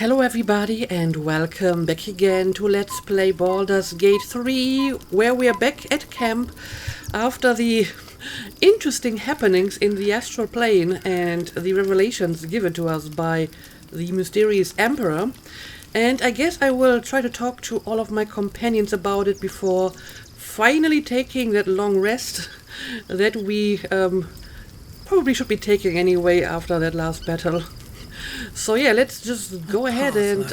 Hello everybody and welcome back again to Let's Play Baldur's Gate 3, where we are back at camp after the interesting happenings in the astral plane and the revelations given to us by the mysterious Emperor. And I guess I will try to talk to all of my companions about it before finally taking that long rest that we probably should be taking anyway after that last battle. So yeah, let's just go ahead and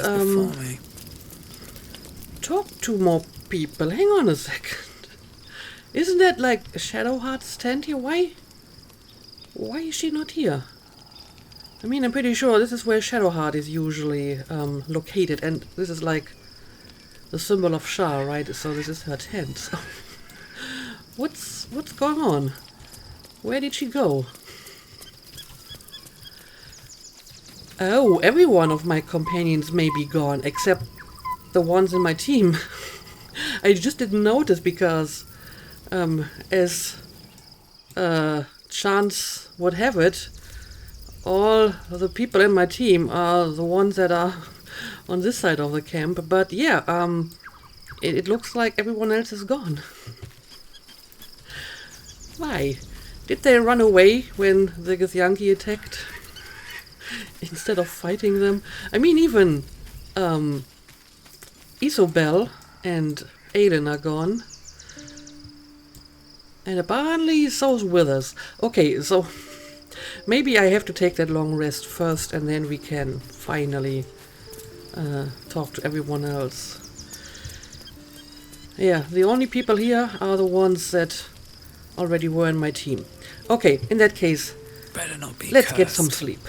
talk to more people. Hang on a second. Isn't that like Shadowheart's stand here? Why is she not here? I mean, I'm pretty sure this is where Shadowheart is usually located, and this is like the symbol of Shah, right? So this is her tent. So what's going on? Where did she go? Oh, every one of my companions may be gone, except the ones in my team. I just didn't notice because, as chance would have it, all the people in my team are the ones that are on this side of the camp. But yeah, it looks like everyone else is gone. Why? Did they run away when the Githyanki attacked? Instead of fighting them? I mean, even Isobel and Aiden are gone. And apparently so's Withers. Okay, so maybe I have to take that long rest first and then we can finally talk to everyone else. Yeah, the only people here are the ones that already were in my team. Okay, in that case, better not be let's cursed. get some sleep.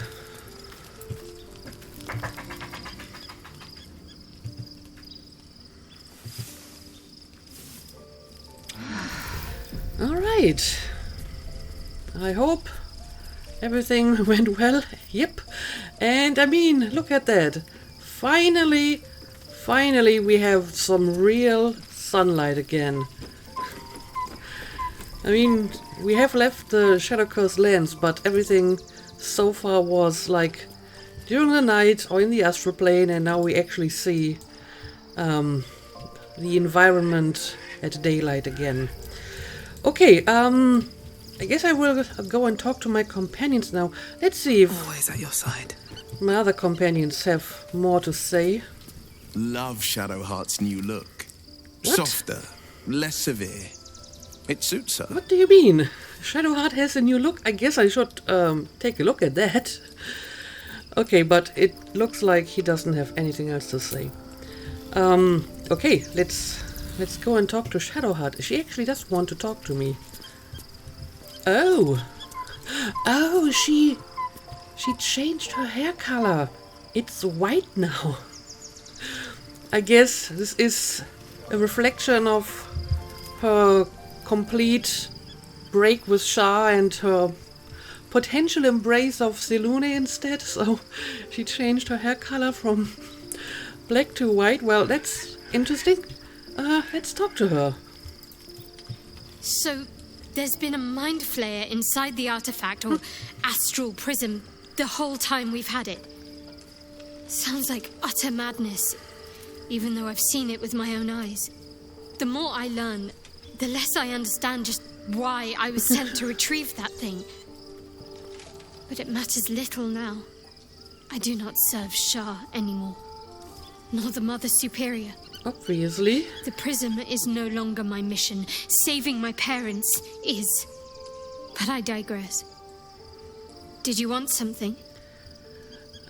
Alright. I hope everything went well. Yep. And I mean, look at that. Finally we have some real sunlight again. I mean, we have left the Shadow-Cursed lands, but everything so far was like during the night or in the astral plane, and now we actually see the environment at daylight again. Okay, I guess I will go and talk to my companions now. Let's see if always at your side. my other companions have more to say. Love Shadowheart's new look. What? Softer, less severe. It suits her. What do you mean? Shadowheart has a new look? I guess I should take a look at that. Okay, but it looks like he doesn't have anything else to say. Okay, let's go and talk to Shadowheart. She actually does want to talk to me. Oh, she changed her hair color. It's white now. I guess this is a reflection of her complete break with Shah and her potential embrace of Selune instead. So she changed her hair color from black to white. Well, that's interesting. Let's talk to her. So, there's been a mind flayer inside the artifact, or astral prism, the whole time we've had it. Sounds like utter madness, even though I've seen it with my own eyes. The more I learn, the less I understand just why I was sent to retrieve that thing. But it matters little now. I do not serve Shah anymore, nor the Mother Superior. Obviously. The prism is no longer my mission. Saving my parents is. But I digress. Did you want something?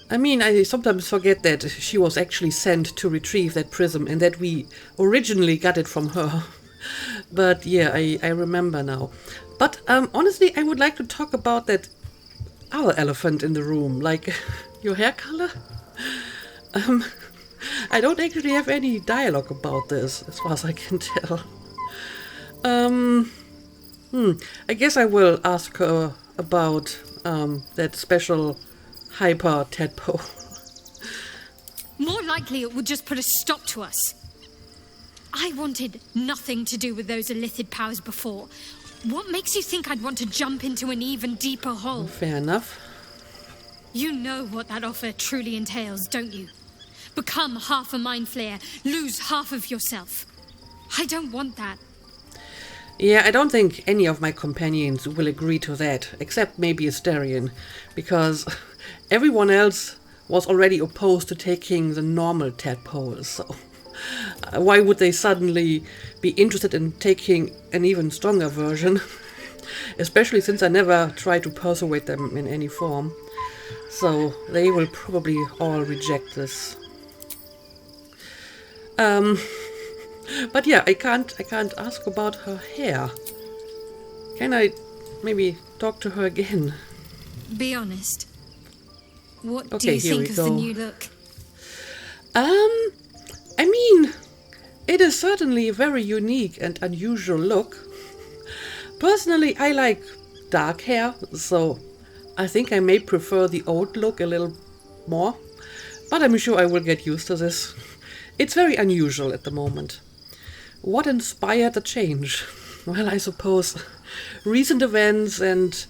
I mean, I sometimes forget that she was actually sent to retrieve that prism and that we originally got it from her. But yeah, I remember now. But honestly, I would like to talk about that other elephant in the room, like your hair color. I don't actually have any dialogue about this, as far as I can tell. I guess I will ask her about that special hyper tadpole. More likely it would just put a stop to us. I wanted nothing to do with those illithid powers before. What makes you think I'd want to jump into an even deeper hole? Fair enough. You know what that offer truly entails, don't you? become half a mind flayer, lose half of yourself. I don't want that. Yeah, I don't think any of my companions will agree to that, except maybe Asterion, because everyone else was already opposed to taking the normal tadpole, so why would they suddenly be interested in taking an even stronger version? Especially since I never tried to persuade them in any form. So they will probably all reject this. But yeah, I can't ask about her hair. Can I maybe talk to her again? Be honest. What do Okay, you here we think of the go. new look? I mean, it is certainly a very unique and unusual look. Personally, I like dark hair, so I think I may prefer the old look a little more, but I'm sure I will get used to this. It's very unusual at the moment. What inspired the change? Well, I suppose recent events and,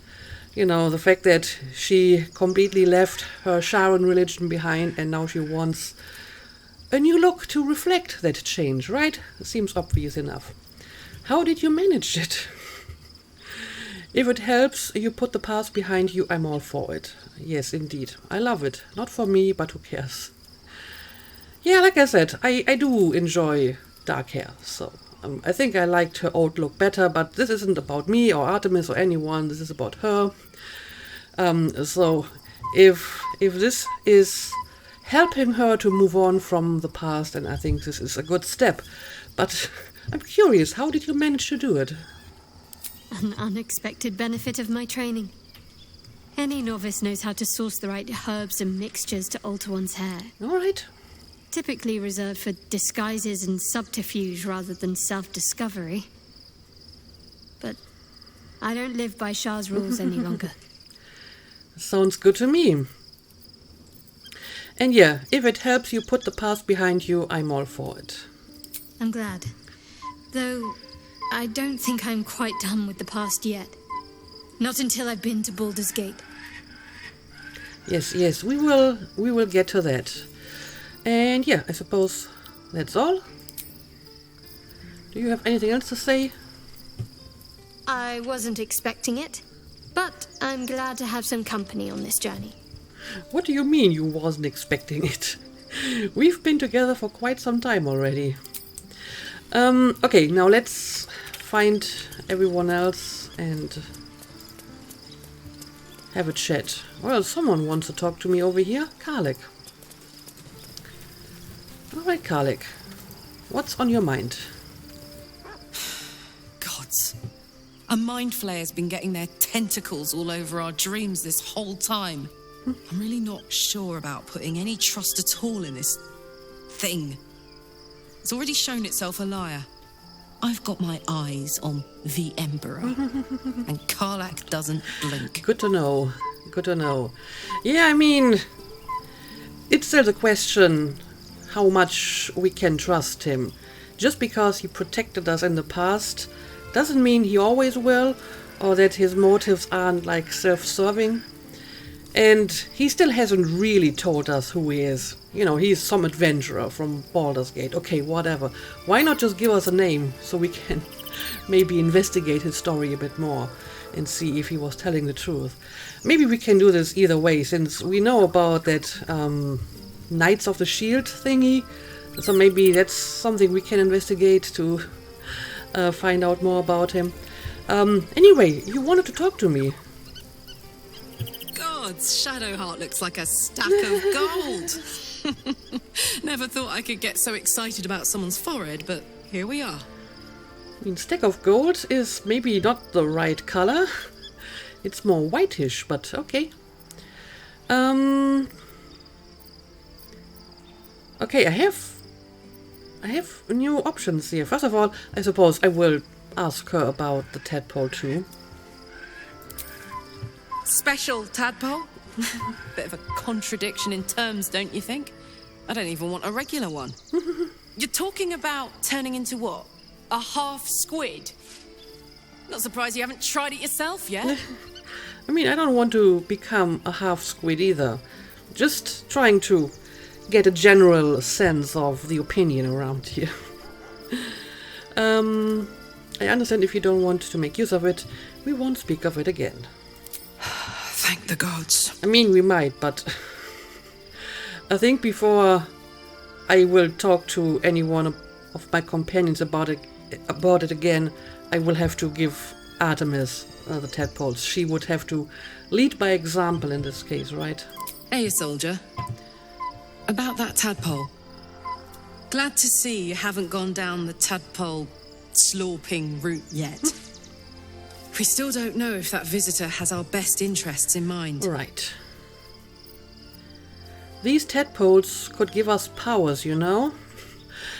you know, the fact that she completely left her Sharon religion behind and now she wants a new look to reflect that change, right? Seems obvious enough. How did you manage it? If it helps you put the past behind you, I'm all for it. Yes, indeed. I love it. Not for me, but who cares? Yeah, like I said, I do enjoy dark hair, so I think I liked her old look better, but this isn't about me or Artemis or anyone, this is about her. So if this is helping her to move on from the past, then I think this is a good step. But I'm curious, how did you manage to do it? An unexpected benefit of my training. Any novice knows how to source the right herbs and mixtures to alter one's hair. All right. Typically reserved for disguises and subterfuge rather than self-discovery. But I don't live by Shah's rules any longer. Sounds good to me. And yeah, if it helps you put the past behind you, I'm all for it. I'm glad. Though I don't think I'm quite done with the past yet. Not until I've been to Baldur's Gate. Yes, we will get to that. And yeah, I suppose that's all. Do you have anything else to say? I wasn't expecting it, but I'm glad to have some company on this journey. What do you mean you wasn't expecting it? We've been together for quite some time already. Okay, now let's find everyone else and have a chat. Well, someone wants to talk to me over here. Karlek. Alright, Karlek. What's on your mind? Gods. A mind flayer's been getting their tentacles all over our dreams this whole time. I'm really not sure about putting any trust at all in this thing. It's already shown itself a liar. I've got my eyes on the Emperor. And Karlak doesn't blink. Good to know. Good to know. Yeah, I mean, it's still the question how much we can trust him. Just because he protected us in the past doesn't mean he always will, or that his motives aren't like self-serving. And he still hasn't really told us who he is. You know, he's some adventurer from Baldur's Gate. Okay, whatever. Why not just give us a name so we can maybe investigate his story a bit more and see if he was telling the truth. Maybe we can do this either way, since we know about that Knights of the Shield thingy. So maybe that's something we can investigate to find out more about him. Anyway, you wanted to talk to me. Gods, Shadowheart looks like a stack of gold. Never thought I could get so excited about someone's forehead, but here we are. I mean, stack of gold is maybe not the right color. It's more whitish, but okay. Okay, I have new options here. First of all, I suppose I will ask her about the tadpole too. Special tadpole? Bit of a contradiction in terms, don't you think? I don't even want a regular one. You're talking about turning into what? A half squid? Not surprised you haven't tried it yourself yet. I mean, I don't want to become a half squid either. Just trying to get a general sense of the opinion around here. I understand if you don't want to make use of it, we won't speak of it again. Thank the gods. I mean, we might, but I think before I will talk to any one of my companions about it again, I will have to give Artemis the tadpoles. She would have to lead by example in this case, right? Hey, soldier. About that tadpole. Glad to see you haven't gone down the tadpole slorping route yet. We still don't know if that visitor has our best interests in mind. Right. These tadpoles could give us powers, you know?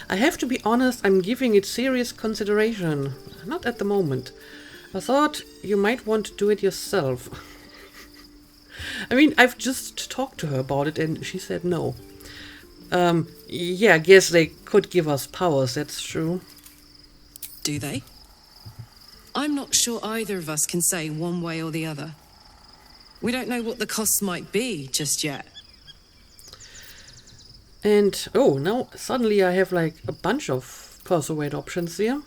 I have to be honest, I'm giving it serious consideration. Not at the moment. I thought you might want to do it yourself. I mean, I've just talked to her about it and she said no. Yeah, I guess they could give us powers, that's true. Do they? I'm not sure either of us can say one way or the other. We don't know what the costs might be just yet. And, oh, now suddenly I have like a bunch of persuade options here.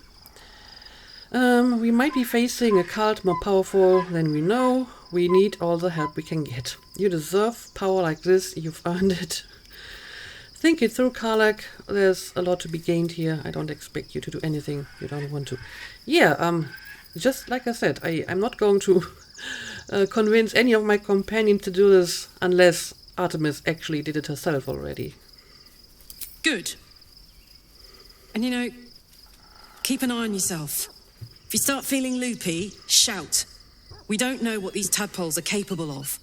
We might be facing a cult more powerful than we know. We need all the help we can get. You deserve power like this, you've earned it. Think it through, Karlak. There's a lot to be gained here. I don't expect you to do anything you don't want to. Yeah, just like I said, I'm not going to convince any of my companions to do this unless Artemis actually did it herself already. Good. And you know, keep an eye on yourself. If you start feeling loopy, shout. We don't know what these tadpoles are capable of.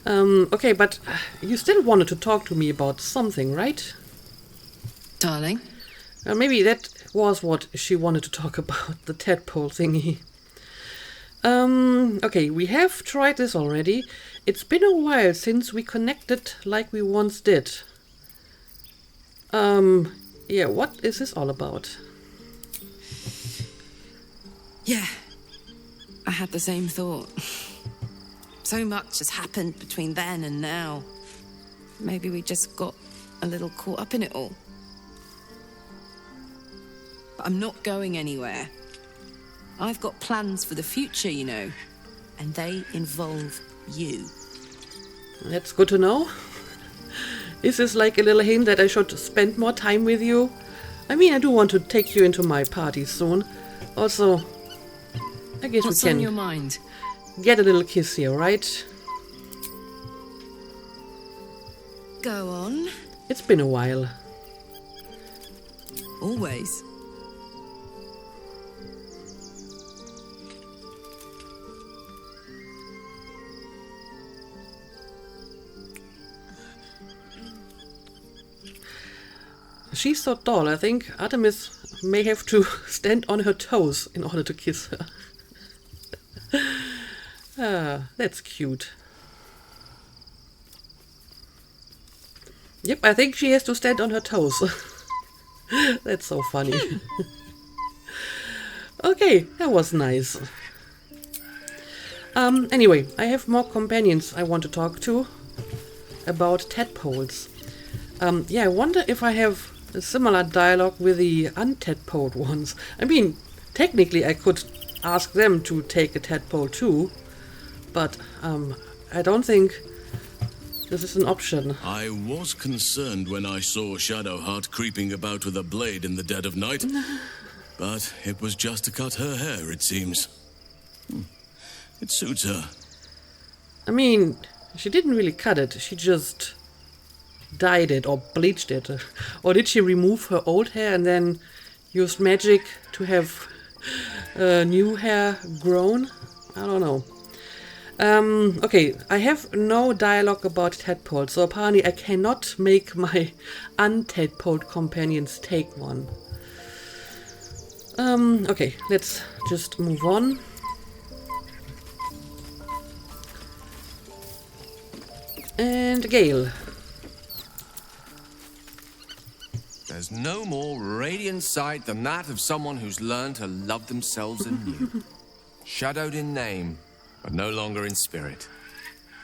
Okay, but you still wanted to talk to me about something, right? Darling? Maybe that was what she wanted to talk about, the tadpole thingy. Okay, we have tried this already. It's been a while since we connected like we once did. Yeah, what is this all about? Yeah, I had the same thought. So much has happened between then and now. Maybe we just got a little caught up in it all. But I'm not going anywhere. I've got plans for the future, you know, and they involve you. That's good to know. Is this like a little hint that I should spend more time with you? I mean, I do want to take you into my party soon. Also, I guess What's we can on your mind? get a little kiss here, right? Go on. It's been a while. Always. She's so tall, I think Artemis may have to stand on her toes in order to kiss her. Ah, that's cute. Yep, I think she has to stand on her toes. That's so funny. Okay, that was nice. Anyway, I have more companions I want to talk to about tadpoles. Yeah, I wonder if I have a similar dialogue with the untadpoled ones. I mean, technically I could ask them to take a tadpole too, but I don't think this is an option. I was concerned when I saw Shadowheart creeping about with a blade in the dead of night, but it was just to cut her hair, it seems. It suits her. I mean, she didn't really cut it, she just dyed it or bleached it. Or did she remove her old hair and then used magic to have new hair grown? I don't know. Okay, I have no dialogue about tadpoles, so apparently I cannot make my untadpoled companions take one. Okay, let's just move on. And Gale. There's no more radiant sight than that of someone who's learned to love themselves anew. Shadowed in name, but no longer in spirit.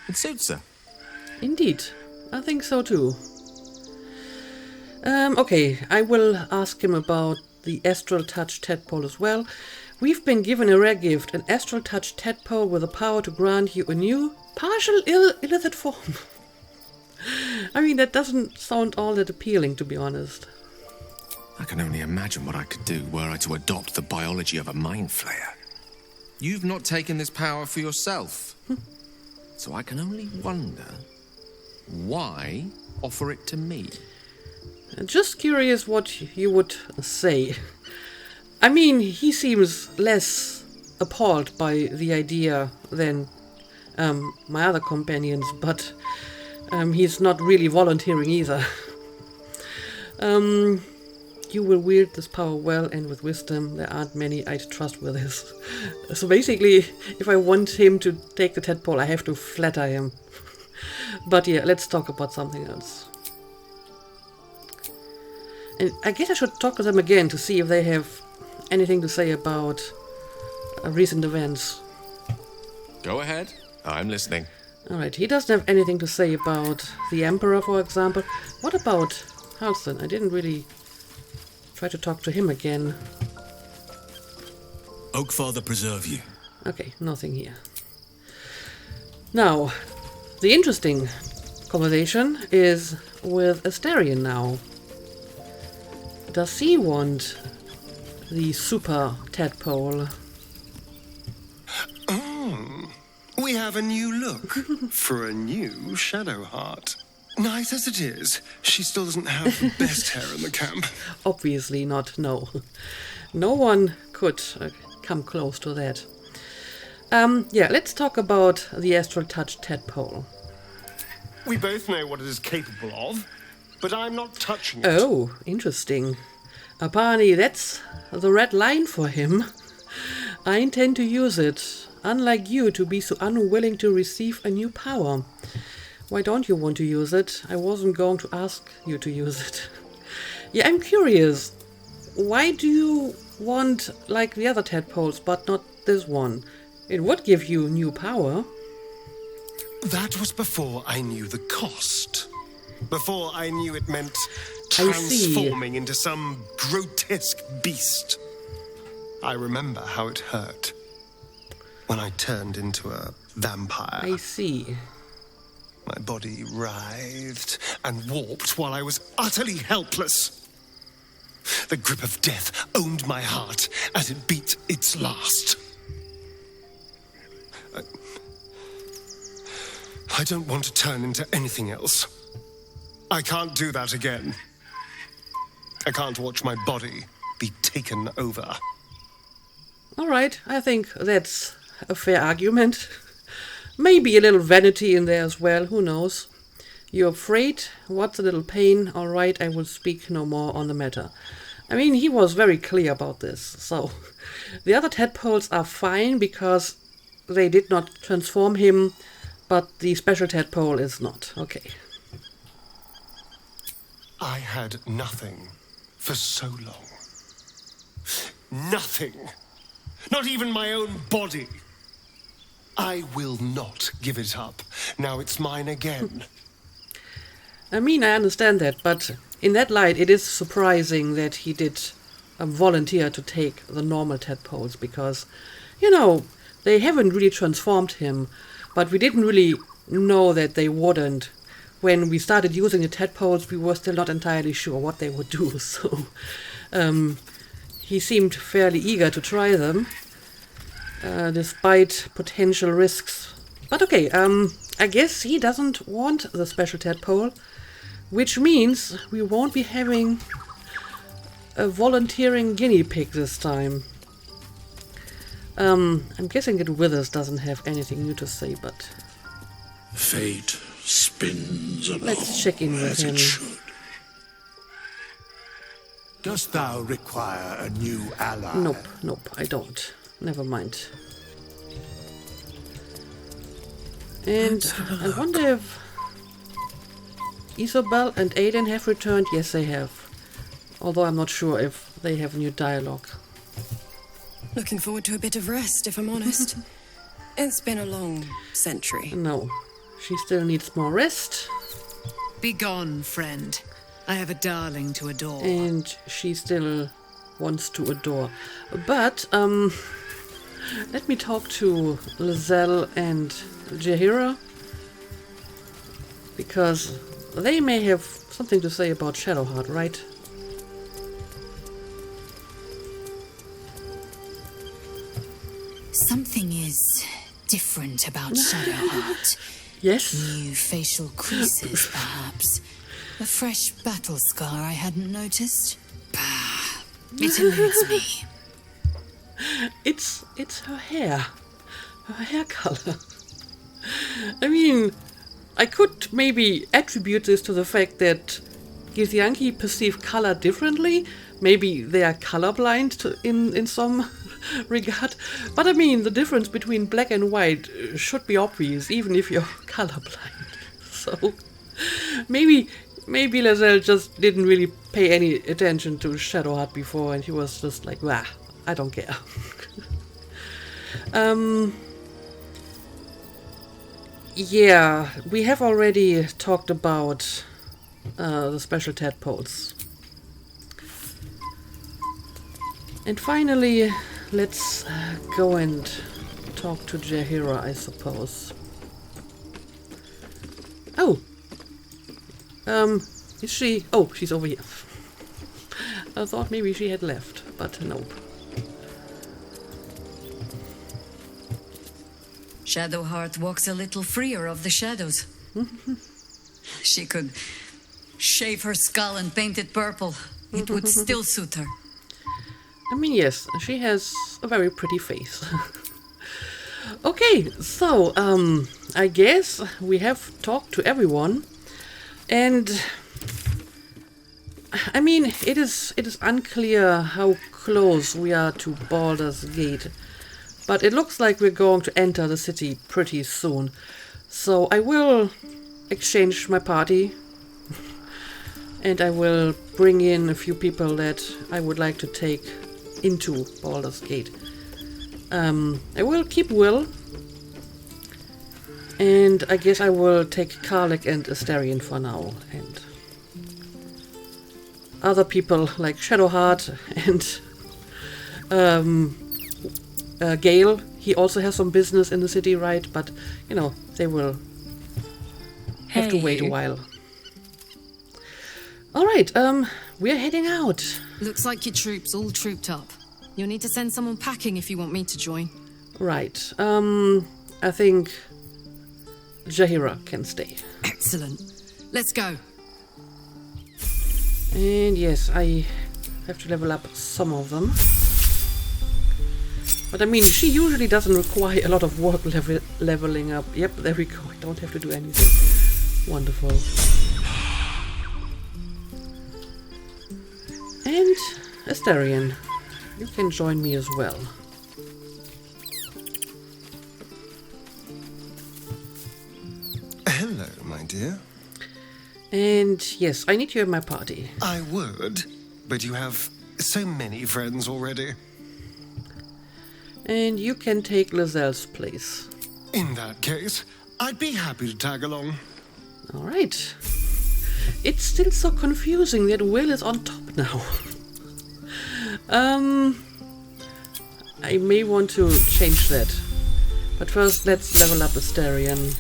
It suits her. Indeed. I think so too. Okay, I will ask him about the astral touch tadpole as well. We've been given a rare gift, an astral touch tadpole with the power to grant you a new, partial illicit form. I mean, that doesn't sound all that appealing, to be honest. I can only imagine what I could do were I to adopt the biology of a mind flayer. You've not taken this power for yourself. So I can only wonder, why offer it to me? Just curious what you would say. I mean, he seems less appalled by the idea than my other companions, but he's not really volunteering either. You will wield this power well and with wisdom. There aren't many I'd trust with this. So basically, if I want him to take the tadpole, I have to flatter him. But yeah, let's talk about something else. And I guess I should talk to them again to see if they have anything to say about recent events. Go ahead. I'm listening. Alright, he doesn't have anything to say about the Emperor, for example. What about Halston? I didn't really try to talk to him again. Oakfather preserve you. Okay, nothing here. Now, the interesting conversation is with Astarion now. Does he want the super tadpole? We have a new look for a new Shadowheart. Nice as it is, she still doesn't have the best hair in the camp. Obviously not, no. No one could come close to that. Yeah, let's talk about the astral touch tadpole. We both know what it is capable of, but I'm not touching it. Oh, interesting. Apparently that's the red line for him. I intend to use it, unlike you to be so unwilling to receive a new power. Why don't you want to use it? I wasn't going to ask you to use it. Yeah, I'm curious. Why do you want like the other tadpoles, but not this one? It would give you new power. That was before I knew the cost. Before I knew it meant I see. transforming into some grotesque beast. I remember how it hurt when I turned into a vampire. I see. My body writhed and warped while I was utterly helpless. The grip of death owned my heart as it beat its last. I don't want to turn into anything else. I can't do that again. I can't watch my body be taken over. Alright, I think that's a fair argument. Maybe a little vanity in there as well, who knows. You're afraid? What's a little pain? Alright, I will speak no more on the matter. I mean, he was very clear about this, so... The other tadpoles are fine because they did not transform him, but the special tadpole is not. Okay. I had nothing for so long. Nothing. Not even my own body. I will not give it up. Now it's mine again. I mean, I understand that, but in that light, it is surprising that he did volunteer to take the normal tadpoles, because, you know, they haven't really transformed him, but we didn't really know that they wouldn't. When we started using the tadpoles, we were still not entirely sure what they would do, so he seemed fairly eager to try them. Despite potential risks. But okay, I guess he doesn't want the special tadpole, which means we won't be having a volunteering guinea pig this time. I'm guessing that Withers doesn't have anything new to say, but... Fate spins along. Let's check in with him. Dost thou require a new ally? Nope, I don't. Never mind. And I wonder if Isobel and Aiden have returned. Yes, they have. Although I'm not sure if they have new dialogue. Looking forward to a bit of rest, if I'm honest. It's been a long century. No, she still needs more rest. Begone, friend. I have a darling to adore. And she still wants to adore. But, let me talk to Lizelle and Jaheira, because they may have something to say about Shadowheart, right? Something is different about Shadowheart. Yes? New facial creases, perhaps. A fresh battle scar I hadn't noticed. Bah, it eludes me. It's her hair. Her hair color. I mean, I could maybe attribute this to the fact that Githyanki perceive color differently. Maybe they are colorblind in some regard. But I mean, the difference between black and white should be obvious, even if you're colorblind. So, maybe Lizelle just didn't really pay any attention to Shadowheart before, and he was just like, "Wah, I don't care." Yeah, we have already talked about the special tadpoles. And finally, let's go and talk to Jaheira, I suppose. Oh! Is she? Oh, she's over here. I thought maybe she had left, but nope. Shadowheart walks a little freer of the shadows. She could shave her skull and paint it purple. It would still suit her. I mean, yes, she has a very pretty face. Okay, so, I guess we have talked to everyone. And I mean, it is unclear how close we are to Baldur's Gate, but it looks like we're going to enter the city pretty soon. So I will exchange my party, and I will bring in a few people that I would like to take into Baldur's Gate. I will keep Will, and I guess I will take Karlek and Astarion for now, and other people like Shadowheart and Gale. He also has some business in the city, right? But, you know, they will have to wait a while. Alright, we're heading out. Looks like your troops all trooped up. You'll need to send someone packing if you want me to join. Right, I think Jaheira can stay. Excellent. Let's go. And yes, I have to level up some of them. But I mean, she usually doesn't require a lot of work leveling up. Yep, there we go. I don't have to do anything. Wonderful. And Astarion, you can join me as well. Hello, my dear. And yes, I need you in my party. I would, but you have so many friends already. And you can take Lizelle's place. In that case, I'd be happy to tag along. Alright. It's still so confusing that Will is on top now. I may want to change that. But first, let's level up Astarion.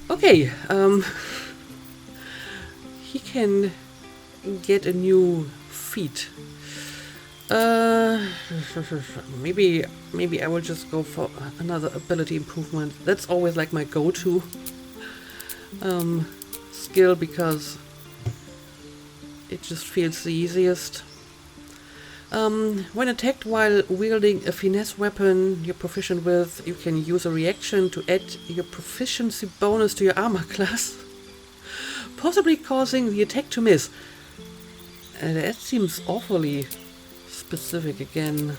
Okay, he can get a new feat. Maybe I will just go for another ability improvement. That's always like my go-to skill, because it just feels the easiest. When attacked while wielding a finesse weapon you're proficient with, you can use a reaction to add your proficiency bonus to your armor class, possibly causing the attack to miss. And that seems awfully specific again.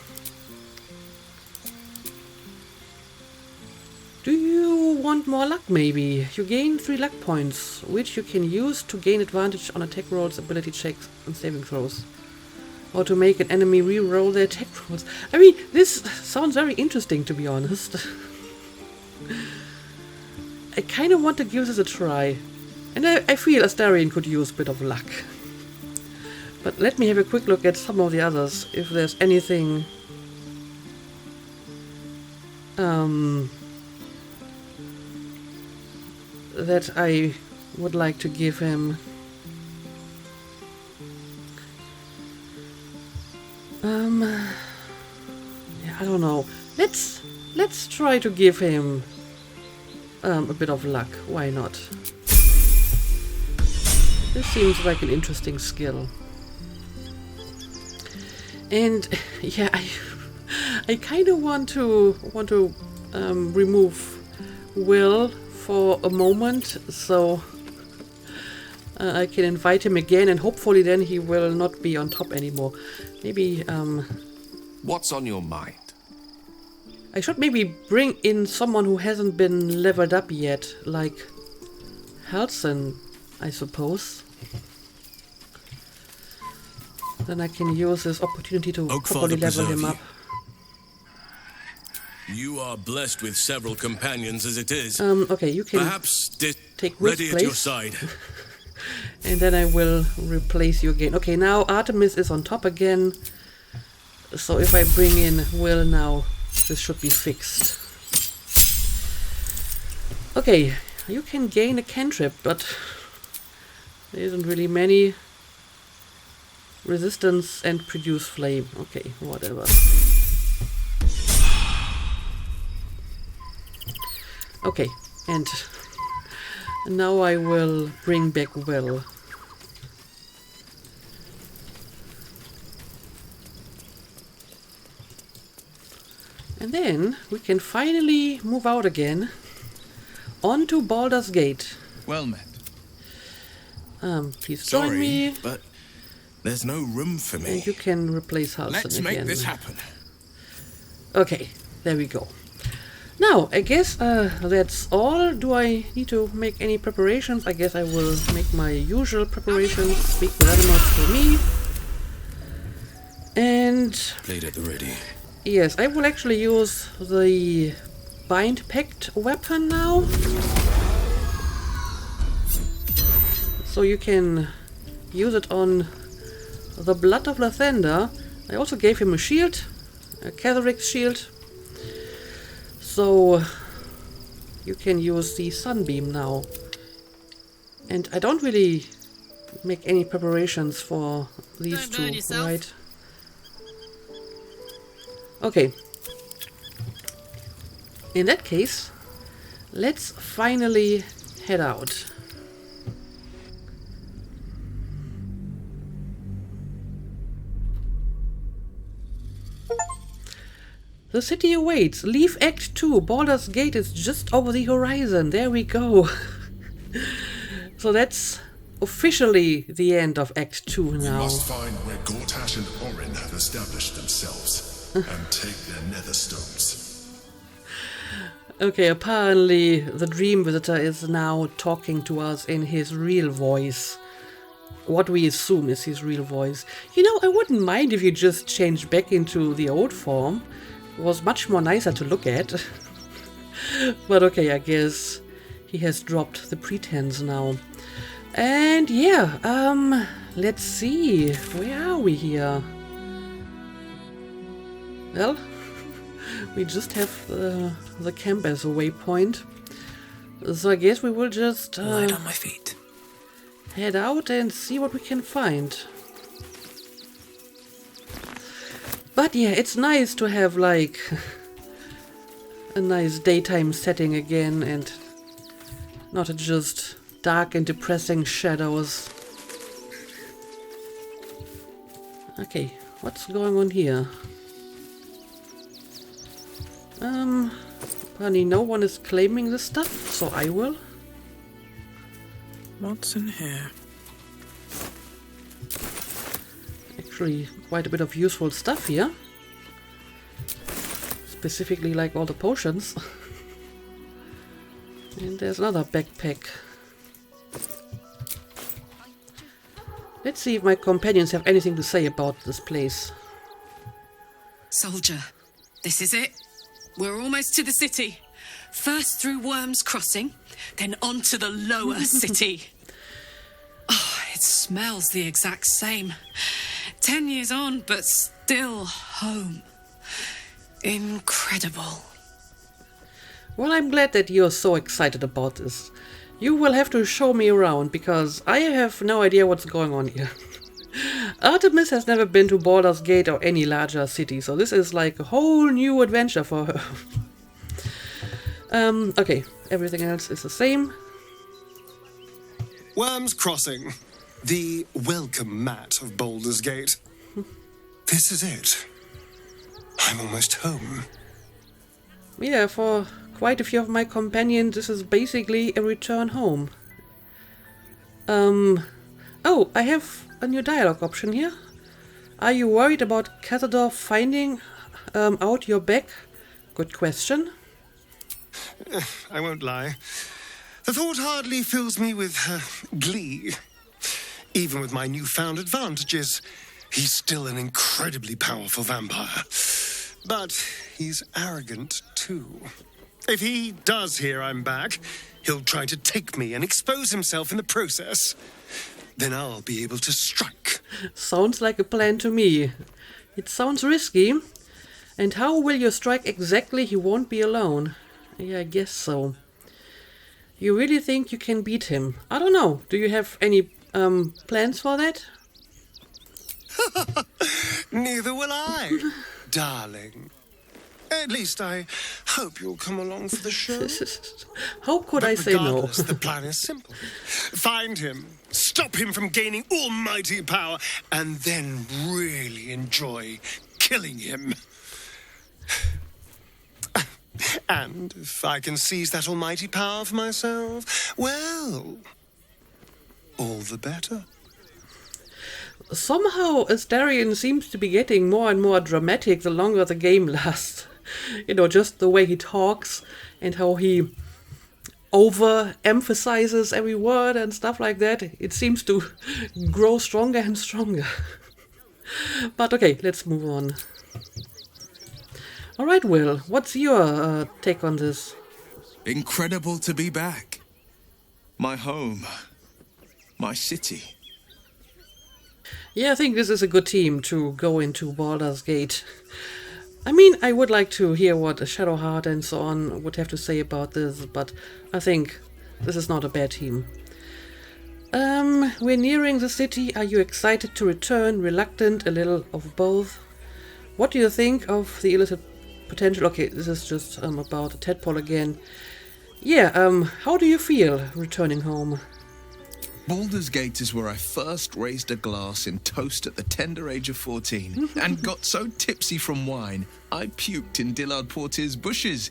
Do you want more luck maybe? You gain 3 luck points, which you can use to gain advantage on attack rolls, ability checks and saving throws. Or to make an enemy re-roll their attack rolls. I mean, this sounds very interesting, to be honest. I kind of want to give this a try. And I feel Astarion could use a bit of luck. But let me have a quick look at some of the others, if there's anything that I would like to give him. Yeah, I don't know. Let's try to give him a bit of luck. Why not? This seems like an interesting skill. And yeah, I kind of want to remove Will for a moment, so I can invite him again, and hopefully then he will not be on top anymore. Maybe What's on your mind? I should maybe bring in someone who hasn't been leveled up yet, like Halson, I suppose. Then I can use this opportunity to properly level him up. You are blessed with several companions as it is. Okay, you can perhaps take Will's ready place. at your side. And then I will replace you again. Okay, now Artemis is on top again. So if I bring in Will now, this should be fixed. Okay, you can gain a cantrip, but there isn't really many. Resistance and produce flame. Okay, whatever. Okay, and now I will bring back Will. And then we can finally move out again onto Baldur's Gate. Well met. Please join me. But there's no room for me. And you can replace Halson Let's again. make this happen. Okay, there we go. Now, I guess that's all. Do I need to make any preparations? I guess I will make my usual preparations. Speak with animals for me. And Blade at the ready. yes, I will actually use the Bind Pact weapon now. So you can use it on the Blood of Lathander. I also gave him a shield, a Catharic's shield. So you can use the Sunbeam now. And I don't really make any preparations for these two, right? Okay. In that case, let's finally head out. The city awaits. Leave Act 2. Baldur's Gate is just over the horizon. There we go. So that's officially the end of Act 2 now. We must find where Gortash and Orin have established themselves and take their nether stones. Okay, apparently the Dream Visitor is now talking to us in his real voice. What we assume is his real voice. You know, I wouldn't mind if you just changed back into the old form. It was much more nicer to look at. But okay, I guess he has dropped the pretense now. And yeah, let's see. Where are we here? Well, we just have the camp as a waypoint. So I guess we will just Light on my feet. Head out and see what we can find. But yeah, it's nice to have like a nice daytime setting again and not just dark and depressing shadows. Okay, what's going on here? Apparently no one is claiming this stuff, so I will. What's in here? Actually, quite a bit of useful stuff here. Specifically like all the potions. And there's another backpack. Let's see if my companions have anything to say about this place. Soldier, this is it. We're almost to the city. First through Wyrm's Crossing, then on to the lower city. smells the exact same. 10 years on, but still home. Incredible. Well, I'm glad that you're so excited about this. You will have to show me around, because I have no idea what's going on here. Artemis has never been to Baldur's Gate or any larger city, so this is like a whole new adventure for her. Okay, everything else is the same. Wyrm's Crossing, the welcome mat of Baldur's Gate. This is it. I'm almost home. Yeah, for quite a few of my companions, this is basically a return home. Oh, I have a new dialogue option here. Are you worried about Cazador finding out your back? Good question. I won't lie. The thought hardly fills me with glee. Even with my newfound advantages, he's still an incredibly powerful vampire. But he's arrogant too. If he does hear I'm back, he'll try to take me and expose himself in the process. Then I'll be able to strike. Sounds like a plan to me. It sounds risky. And how will you strike exactly? He won't be alone. Yeah, I guess so. You really think you can beat him? I don't know. Do you have any plans for that? Neither will I, darling. At least I hope you'll come along for the show. How could I say no? The plan is simple. Find him, stop him from gaining almighty power, and then really enjoy killing him. And if I can seize that almighty power for myself, well, all the better. Somehow Astarion seems to be getting more and more dramatic the longer the game lasts. You know, just the way he talks and how he overemphasizes every word and stuff like that. It seems to grow stronger and stronger. But okay, let's move on. Alright, Will, what's your take on this? Incredible to be back. My home. My city. Yeah, I think this is a good team to go into Baldur's Gate. I mean, I would like to hear what Shadowheart and so on would have to say about this, but I think this is not a bad team. We're nearing the city. Are you excited to return? Reluctant? A little of both? What do you think of the illicit potential? Okay, this is just about the tadpole again. Yeah, how do you feel returning home? Baldur's Gate is where I first raised a glass in toast at the tender age of 14 and got so tipsy from wine, I puked in Dillard Portier's bushes.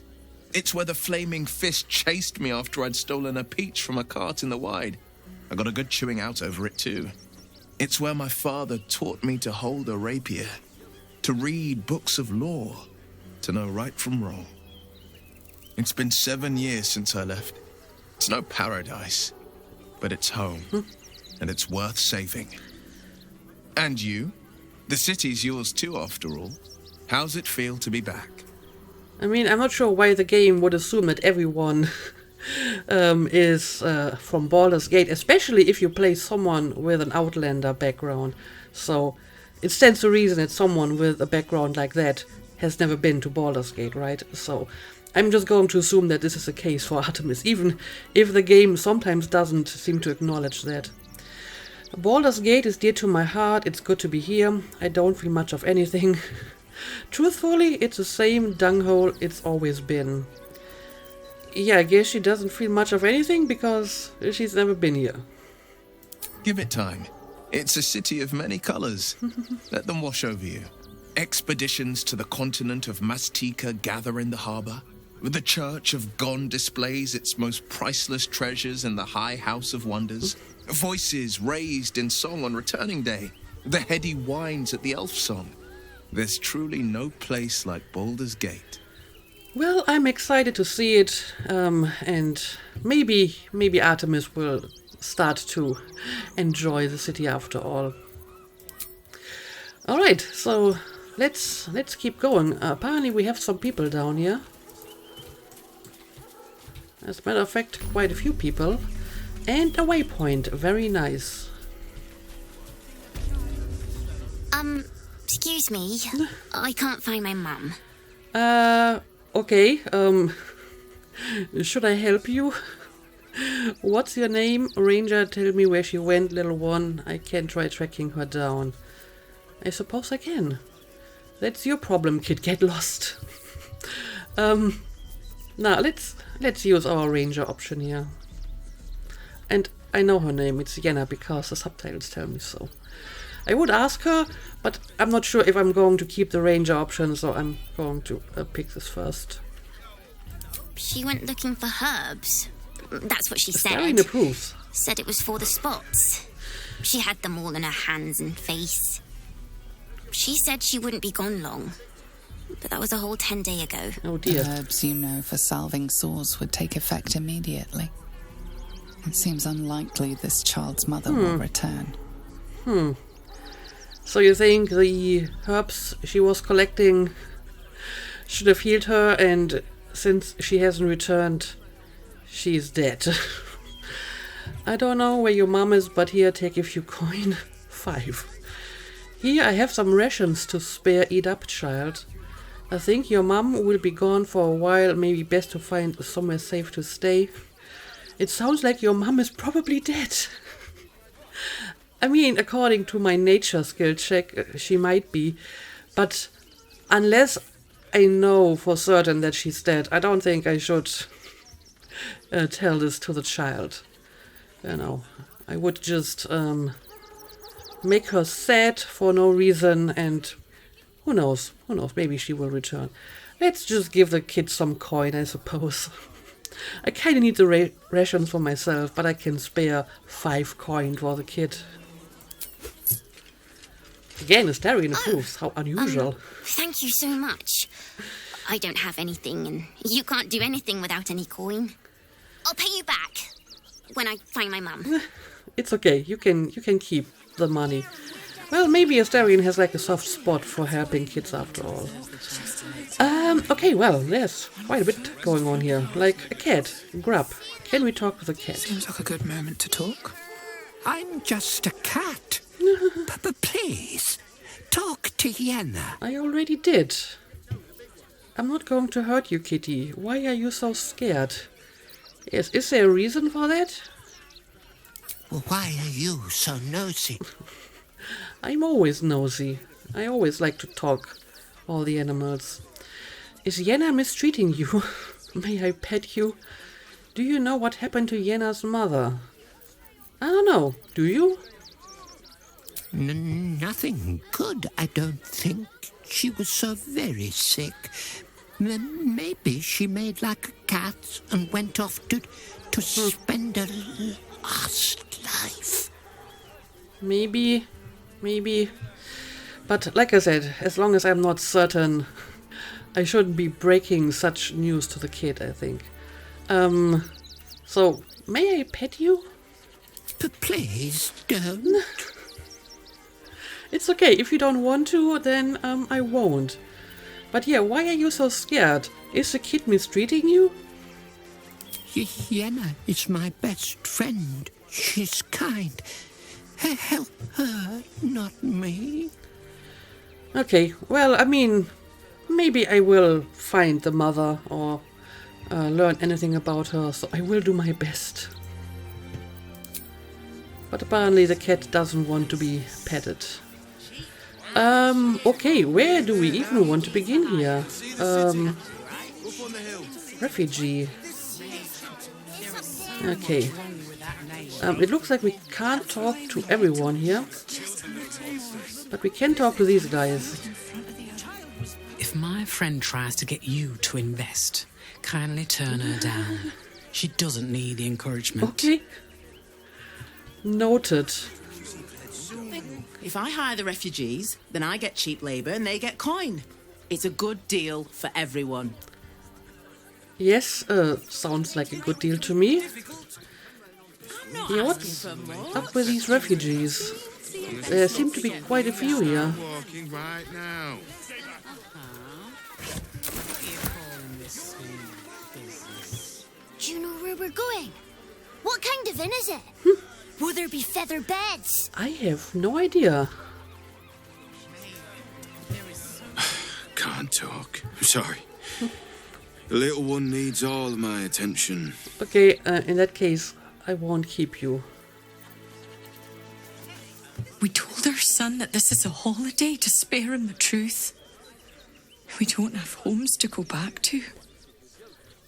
It's where the flaming fist chased me after I'd stolen a peach from a cart in the Wide. I got a good chewing out over it too. It's where my father taught me to hold a rapier, to read books of lore, to know right from wrong. It's been 7 years since I left. It's no paradise, but it's home, and it's worth saving. And you? The city's yours too, after all. How's it feel to be back? I mean, I'm not sure why the game would assume that everyone is from Baldur's Gate, especially if you play someone with an Outlander background. So it stands to reason that someone with a background like that has never been to Baldur's Gate, right? So I'm just going to assume that this is the case for Artemis, even if the game sometimes doesn't seem to acknowledge that. Baldur's Gate is dear to my heart. It's good to be here. I don't feel much of anything. Truthfully, it's the same dunghole it's always been. Yeah, I guess she doesn't feel much of anything because she's never been here. Give it time. It's a city of many colors. Let them wash over you. Expeditions to the continent of Mastika gather in the harbor. The Church of Gon displays its most priceless treasures in the High House of Wonders. Voices raised in song on returning day. The heady wines at the Elf Song. There's truly no place like Baldur's Gate. Well, I'm excited to see it, and maybe Artemis will start to enjoy the city after all. Alright, so let's keep going. Apparently we have some people down here. As a matter of fact, quite a few people. And a waypoint, very nice. Excuse me. I can't find my mum. Okay. Should I help you? What's your name? Ranger, tell me where she went, little one. I can try tracking her down. I suppose I can. That's your problem, kid. Get lost. Now, let's use our ranger option here. And I know her name. It's Yenna because the subtitles tell me so. I would ask her, but I'm not sure if I'm going to keep the ranger option, so I'm going to pick this first. She went looking for herbs. That's what she said. Starring approves. Said it was for the spots. She had them all in her hands and face. She said she wouldn't be gone long. But that was a whole 10 days ago. Oh dear. The herbs you know for salving sores would take effect immediately. It seems unlikely this child's mother will return. So you think the herbs she was collecting should have healed her, and since she hasn't returned, she's dead. I don't know where your mom is, but here, take a few coin. 5. Here, I have some rations to spare. Eat up, child. I think your mom will be gone for a while. Maybe best to find somewhere safe to stay. It sounds like your mom is probably dead. I mean, according to my nature skill check, she might be. But unless I know for certain that she's dead, I don't think I should tell this to the child. You know, I would just make her sad for no reason, and who knows, maybe she will return. Let's just give the kid some coin, I suppose. I kind of need the rations for myself, but I can spare 5 coin for the kid. Again, Astarion approves. How unusual. Thank you so much. I don't have anything, and you can't do anything without any coin. I'll pay you back when I find my mum. It's okay. You can keep the money. Well, maybe Astarion has like a soft spot for helping kids after all. Okay, well, there's quite a bit going on here. Like a cat. Grub. Can we talk with a cat? Seems like a good moment to talk. I'm just a cat. But please, talk to Yenna. I already did. I'm not going to hurt you, kitty. Why are you so scared? Yes, is there a reason for that? Well, why are you so nosy? I'm always nosy. I always like to talk. All the animals. Is Yenna mistreating you? May I pet you? Do you know what happened to Yenna's mother? I don't know. Do you? Nothing good, I don't think. She was so very sick. Maybe she made like a cat and went off to spend a last life. Maybe. But like I said, as long as I'm not certain, I shouldn't be breaking such news to the kid, I think. So, may I pet you? But please don't. It's okay. If you don't want to, then I won't. But yeah, why are you so scared? Is the kid mistreating you? Yenna is my best friend. She's kind. Help her, not me. Okay, well, I mean, maybe I will find the mother or learn anything about her, so I will do my best. But apparently the cat doesn't want to be petted. Okay, where do we even want to begin here? Refugee. Okay. It looks like we can't talk to everyone here. But we can talk to these guys. If my friend tries to get you to invest, kindly turn her down. She doesn't need the encouragement. Okay. Noted. If I hire the refugees, then I get cheap labour and they get coin. It's a good deal for everyone. Yes, sounds like a good deal to me. Yeah, what's up with these refugees? There seem to be quite a few here. Walking right now. Do you know where we're going? What kind of inn is it? Will there be feather beds? I have no idea. Sorry. The little one needs all of my attention. Okay, in that case, I won't keep you. We told our son that this is a holiday to spare him the truth. We don't have homes to go back to.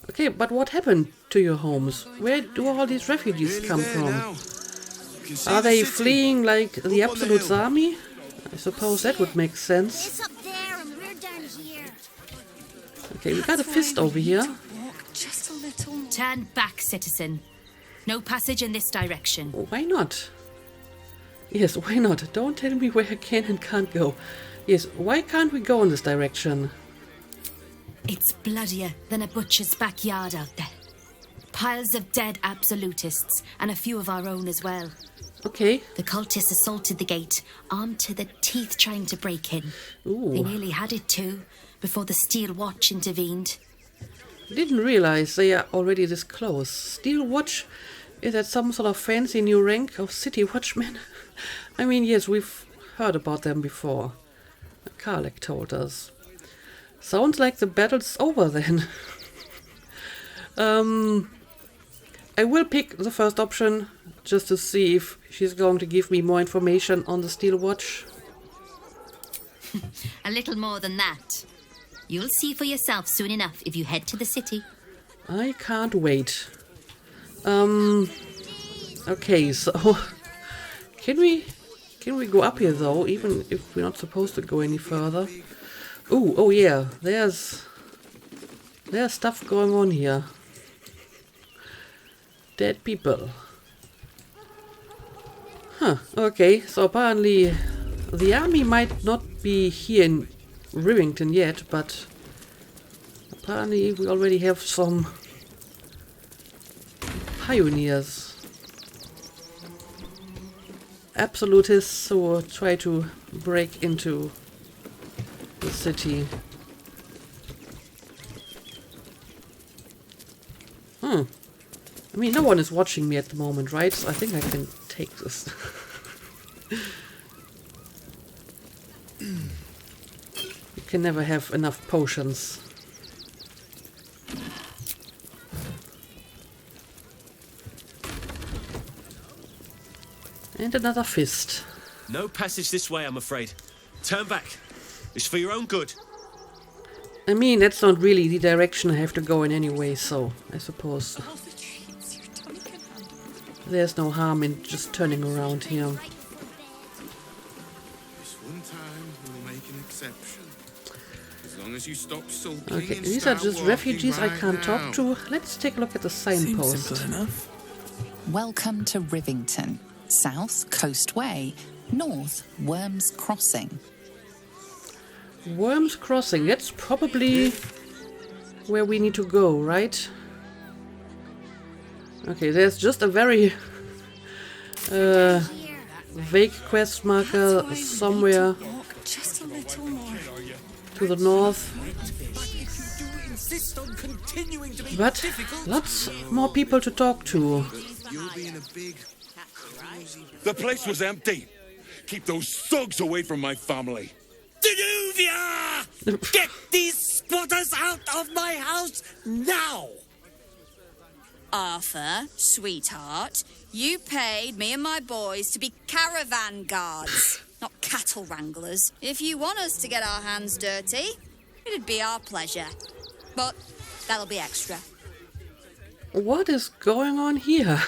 Okay, but what happened to your homes? Where do all these refugees come from? Are they fleeing like the Absolute's army? I suppose that would make sense. It's up there and we're down here. Okay, we got a fist over here. Just a little. Turn back, citizen. No passage in this direction. Why not? Yes, why not? Don't tell me where I can and can't go. Yes, why can't we go in this direction? It's bloodier than a butcher's backyard out there. Piles of dead absolutists, and a few of our own as well. Okay. The cultists assaulted the gate, armed to the teeth trying to break in. Ooh. They nearly had it too, before the Steel Watch intervened. Didn't realize they are already this close. Steel Watch? Is that some sort of fancy new rank of city watchmen? I mean, yes, we've heard about them before. Karlek told us. Sounds like the battle's over then. I will pick the first option just to see if she's going to give me more information on the Steel Watch. A little more than that. You'll see for yourself soon enough if you head to the city. I can't wait. Okay, so can we go up here though, even if we're not supposed to go any further? Ooh, oh yeah, there's stuff going on here. Dead people. Huh, okay, so apparently the army might not be here in Rivington yet, but apparently we already have some pioneers. Absolutists who try to break into the city. I mean, no one is watching me at the moment, right? So I think I can take this. You can never have enough potions. And another fist. No passage this way, I'm afraid. Turn back. It's for your own good. I mean, that's not really the direction I have to go in anyway, so I suppose there's no harm in just turning around here. This one time we'll make an exception. As long as you stop sulking. Okay, these are just refugees I can't talk to. Let's take a look at the signpost. Seems simple enough. Welcome to Rivington. South, Coast Way. North, Wyrm's Crossing. Wyrm's Crossing, that's probably where we need to go, right? Okay, there's just a very vague quest marker somewhere to the north. But lots more people to talk to. The place was empty. Keep those thugs away from my family. Denuvia! Get these squatters out of my house now! Arthur, sweetheart, you paid me and my boys to be caravan guards, not cattle wranglers. If you want us to get our hands dirty, it'd be our pleasure. But that'll be extra. What is going on here?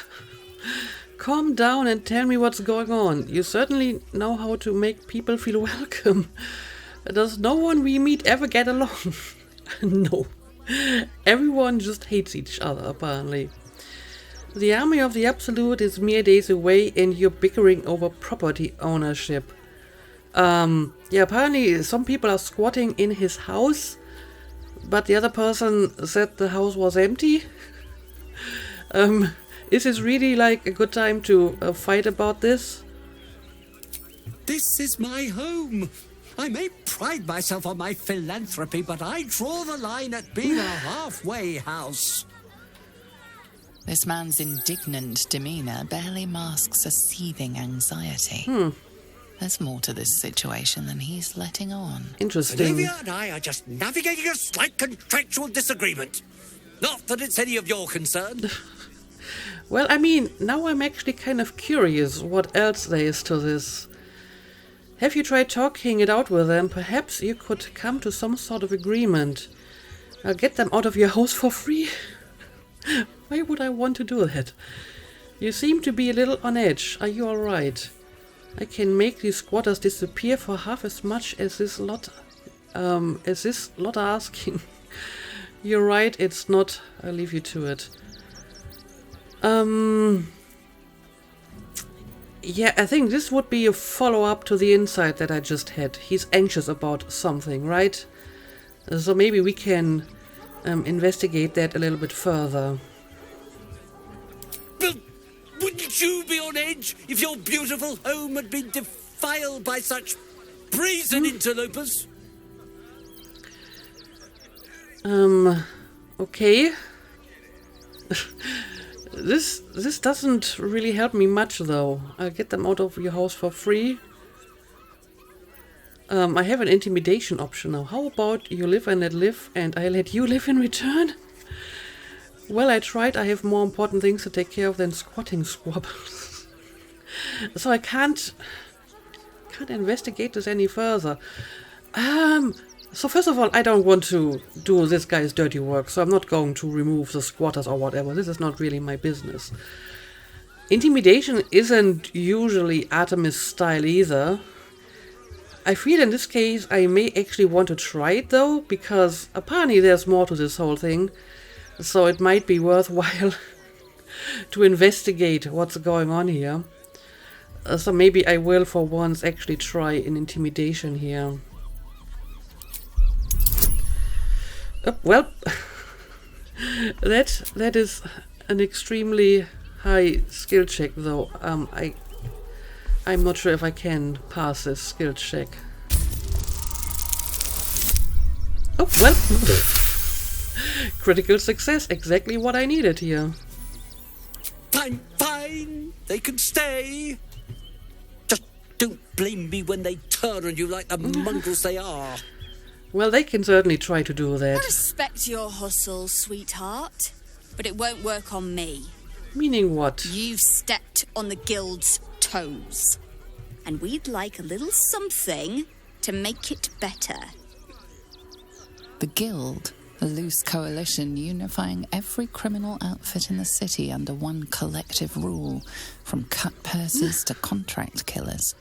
Calm down and tell me what's going on. You certainly know how to make people feel welcome. Does no one we meet ever get along? No. Everyone just hates each other, apparently. The army of the Absolute is mere days away and you're bickering over property ownership. Yeah, apparently some people are squatting in his house, but the other person said the house was empty. Is this really like a good time to fight about this? This is my home. I may pride myself on my philanthropy, but I draw the line at being a halfway house. This man's indignant demeanour barely masks a seething anxiety. There's more to this situation than he's letting on. Interesting. Olivia and I are just navigating a slight contractual disagreement. Not that it's any of your concern. Well, I mean, now I'm actually kind of curious what else there is to this. Have you tried talking it out with them? Perhaps you could come to some sort of agreement. I'll get them out of your house for free. Why would I want to do that? You seem to be a little on edge. Are you alright? I can make these squatters disappear for half as much as this lot are asking. You're right, it's not. I'll leave you to it. Yeah, I think this would be a follow-up to the insight that I just had. He's anxious about something, right? So maybe we can investigate that a little bit further. But wouldn't you be on edge if your beautiful home had been defiled by such brazen interlopers? Okay. This doesn't really help me much, though. I'll get them out of your house for free. I have an intimidation option now. How about you live and let live, and I let you live in return? Well, I tried. I have more important things to take care of than squatting squabbles. So I can't investigate this any further. So first of all, I don't want to do this guy's dirty work, so I'm not going to remove the squatters or whatever. This is not really my business. Intimidation isn't usually Artemis style either. I feel in this case I may actually want to try it though, because apparently there's more to this whole thing. So it might be worthwhile to investigate what's going on here. So maybe I will for once actually try an intimidation here. Well, that is an extremely high skill check, though. I'm not sure if I can pass this skill check. Oh, well. Critical success, exactly what I needed here. Fine. They can stay. Just don't blame me when they turn on you like the mongrels they are. Well, they can certainly try to do that. I respect your hustle, sweetheart, but it won't work on me. Meaning what? You've stepped on the guild's toes, and we'd like a little something to make it better. The Guild, a loose coalition unifying every criminal outfit in the city under one collective rule, from cut purses to contract killers.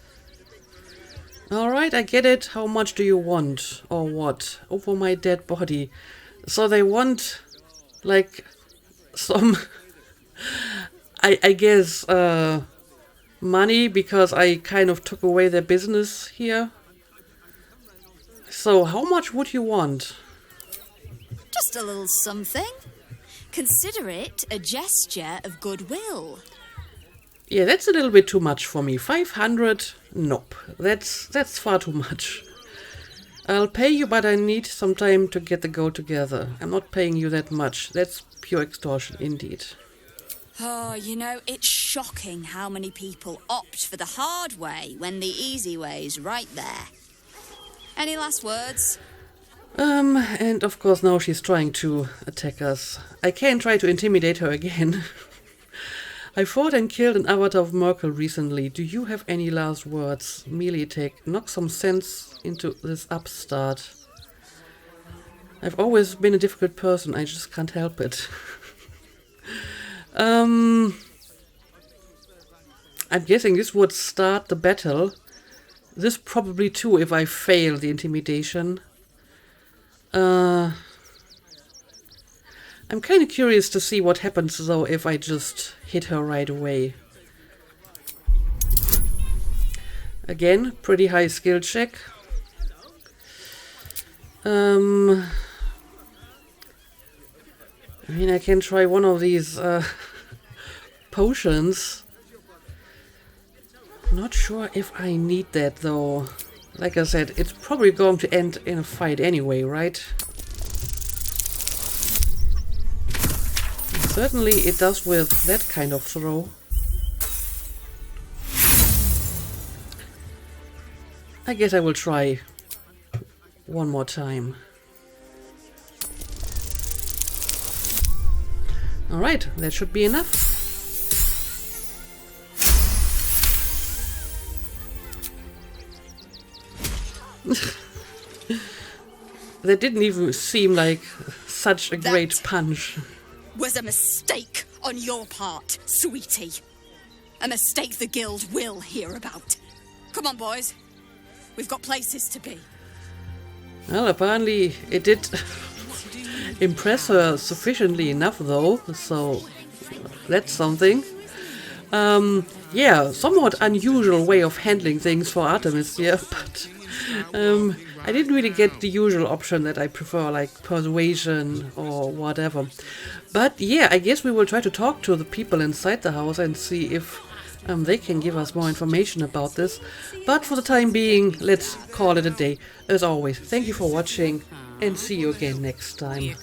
Alright, I get it. How much do you want? Or what? Over my dead body. So they want, like, some, I guess, money, because I kind of took away their business here. So how much would you want? Just a little something. Consider it a gesture of goodwill. Yeah, that's a little bit too much for me. 500? Nope. That's far too much. I'll pay you, but I need some time to get the gold together. I'm not paying you that much. That's pure extortion, indeed. Oh, you know, it's shocking how many people opt for the hard way when the easy way's right there. Any last words? And of course now she's trying to attack us. I can try to intimidate her again. I fought and killed an avatar of Merkel recently. Do you have any last words? Melee attack. Knock some sense into this upstart. I've always been a difficult person. I just can't help it. I'm guessing this would start the battle. This probably too if I fail the intimidation. I'm kind of curious to see what happens though if I just hit her right away. Again, pretty high skill check. I mean, I can try one of these potions. Not sure if I need that though. Like I said, it's probably going to end in a fight anyway, right? Certainly it does with that kind of throw. I guess I will try one more time. Alright, that should be enough. That didn't even seem like such a great punch. Was a mistake on your part, sweetie. A mistake the guild will hear about. Come on, boys. We've got places to be. Well, apparently it did impress her sufficiently enough, though, so that's something. Yeah, somewhat unusual way of handling things for Artemis, yeah, but I didn't really get the usual option that I prefer, like persuasion or whatever. But yeah, I guess we will try to talk to the people inside the house and see if they can give us more information about this. But for the time being, let's call it a day. As always, thank you for watching and see you again next time.